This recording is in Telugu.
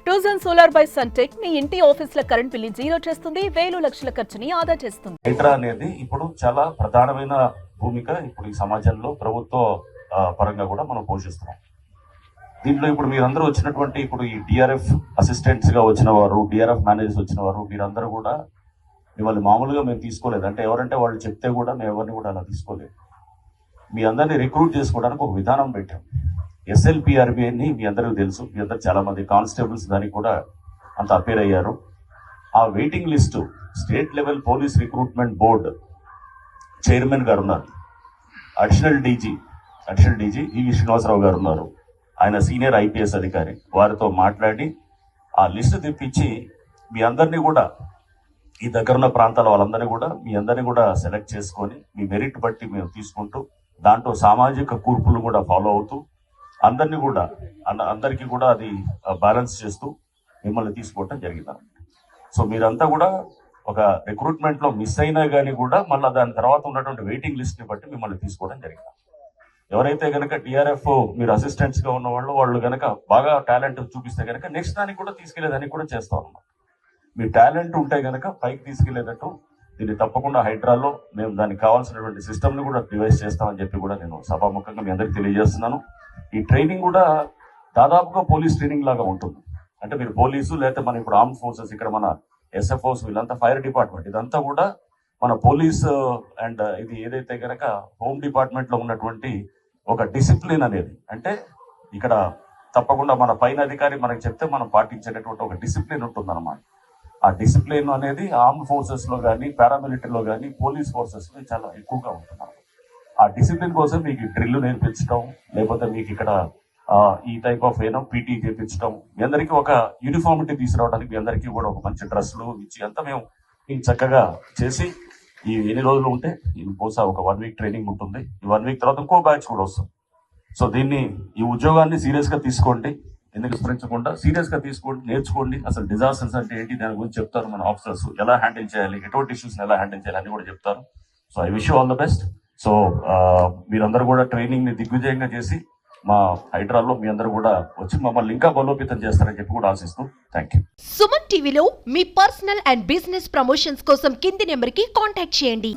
ట్రూజన్ సోలార్ బై సన్టెక్ మీ ఇంటి ఆఫీసుల కరెంట్ బిల్లు జీరో చేస్తుంది, వేలు లక్షల ఖర్చుని ఆదా చేస్తుంది. హైడ్రా అనేది ఇప్పుడు చాలా ప్రధానమైన భూమిక ఇప్పుడు ఈ సమాజంలో ప్రభుత్వ పరంగా కూడా మనం పోషిస్తున్నాం. దీంట్లో ఇప్పుడు మీరందరూ వచ్చినటువంటి ఇప్పుడు ఈ డిఆర్ఎఫ్ అసిస్టెంట్స్ గా వచ్చిన వారు, డిఆర్ఎఫ్ మేనేజర్స్ వచ్చిన వారు, మీరందరూ కూడా మిమ్మల్ని మామూలుగా మేము తీసుకోలేదు. అంటే ఎవరంటే వాళ్ళు చెప్తే కూడా మేము ఎవరిని కూడా అలా తీసుకోలేదు. మీ అందరినీ రిక్రూట్ చేసుకోవడానికి ఒక విధానం పెట్టాం. ఎస్ఎల్పిఆర్బి అని మీ అందరికీ తెలుసు. మీ అందరు చాలా మంది కానిస్టేబుల్స్ దానికి కూడా అంత అపేర్ అయ్యారు. ఆ waiting list state level police recruitment board chairman గారు ఉన్నారు, అడిషనల్ డీజీ ఈవి శ్రీనివాసరావు గారు ఉన్నారు. ఆయన సీనియర్ ఐపీఎస్ అధికారి. వారితో మాట్లాడి ఆ లిస్టు తెప్పించి మీ అందరినీ కూడా ఈ దగ్గరున్న ప్రాంతాల వాళ్ళందరినీ కూడా మీ అందరినీ కూడా సెలెక్ట్ చేసుకొని మీ మెరిట్ బట్టి మేము తీసుకుంటూ దాంట్లో సామాజిక కూర్పులు కూడా ఫాలో అవుతూ అందరినీ కూడా అందరికీ కూడా అది బ్యాలెన్స్ చేస్తూ మిమ్మల్ని తీసుకోవటం జరిగింది. సో మీరంతా కూడా ఒక రిక్రూట్మెంట్ లో మిస్ అయినా కానీ కూడా మళ్ళీ దాని తర్వాత ఉన్నటువంటి వెయిటింగ్ లిస్ట్ ని బట్టి మిమ్మల్ని తీసుకోవడం జరిగింది. ఎవరైతే కనుక డిఆర్ఎఫ్ మీరు అసిస్టెంట్స్ గా ఉన్న వాళ్ళు కనుక బాగా టాలెంట్ చూపిస్తే కనుక నెక్స్ట్ దానికి కూడా తీసుకెళ్లేదానికి కూడా చేస్తాం అన్నమాట. మీ టాలెంట్ ఉంటే కనుక పైకి తీసుకెళ్లేటట్టు దీన్ని తప్పకుండా హైడ్రాలో మేము దానికి కావాల్సినటువంటి సిస్టమ్ ని కూడా డివైస్ చేస్తామని చెప్పి కూడా నేను సభాముఖంగా మీ అందరికి తెలియజేస్తున్నాను. ఈ ట్రైనింగ్ కూడా దాదాపుగా పోలీస్ ట్రైనింగ్ లాగా ఉంటుంది. అంటే మీరు పోలీసు లేకపోతే మన ఇప్పుడు ఆర్మ్ ఫోర్సెస్, ఇక్కడ మన ఎస్ఎఫ్ఓస్, వీళ్ళంతా ఫైర్ డిపార్ట్మెంట్, ఇదంతా కూడా మన పోలీస్ అండ్ ఇది ఏదైతే కనుక హోమ్ డిపార్ట్మెంట్ లో ఉన్నటువంటి ఒక డిసిప్లిన్ అనేది, అంటే ఇక్కడ తప్పకుండా మన పైన అధికారి మనకి చెప్తే మనం పాటించేటటువంటి ఒక డిసిప్లిన్ ఉంటుంది అన్నమాట. ఆ డిసిప్లిన్ అనేది ఆర్మ్ ఫోర్సెస్ లో కానీ, పారామిలిటరీలో కానీ, పోలీస్ ఫోర్సెస్ లో చాలా ఎక్కువగా ఉంటున్నారు. ఆ డిసిప్లిన్ కోసం మీకు డ్రిల్ నేర్పించడం, లేకపోతే మీకు ఇక్కడ ఈ టైప్ ఆఫ్ పీటీ చేయించడం, మీ అందరికీ ఒక యూనిఫార్మిటీ తీసుకురావడానికి మీ అందరికీ కూడా ఒక మంచి డ్రెస్సులు ఇచ్చి అంతా మేము చక్కగా చేసి ఈ ఎన్ని రోజులు ఉంటే బహుశా ఒక 1 వీక్ ట్రైనింగ్ ఉంటుంది. ఈ 1 వీక్ తర్వాత ఇంకో బ్యాచ్ కూడా వస్తుంది. సో దీన్ని ఈ ఉద్యోగాన్ని సీరియస్ గా తీసుకోండి, ఎందుకు విస్మరించకుండా సీరియస్ గా తీసుకోండి, నేర్చుకోండి. అసలు డిజాస్టర్స్ అంటే ఏంటి దాని గురించి చెప్తారు మన ఆఫీసర్స్, ఎలా హ్యాండిల్ చేయాలి, ఎటువంటి ఇష్యూస్ ఎలా హ్యాండిల్ చేయాలి అని కూడా చెప్తారు. So I wish you all the best. So మీరందరూ కూడా ట్రైనింగ్ ని దిగ్విజయంగా చేసి మా హైడ్రాలో మీ అందరూ కూడా వచ్చి మమ్మల్ని ఇంకా బలోపేతం చేస్తారని చెప్పి కూడా ఆశిస్తూ థ్యాంక్ యూ. సుమన్ టీవీలో మీ పర్సనల్ అండ్ బిజినెస్ ప్రమోషన్స్ కోసం కింది నెంబర్ కి కాంటాక్ట్ చేయండి.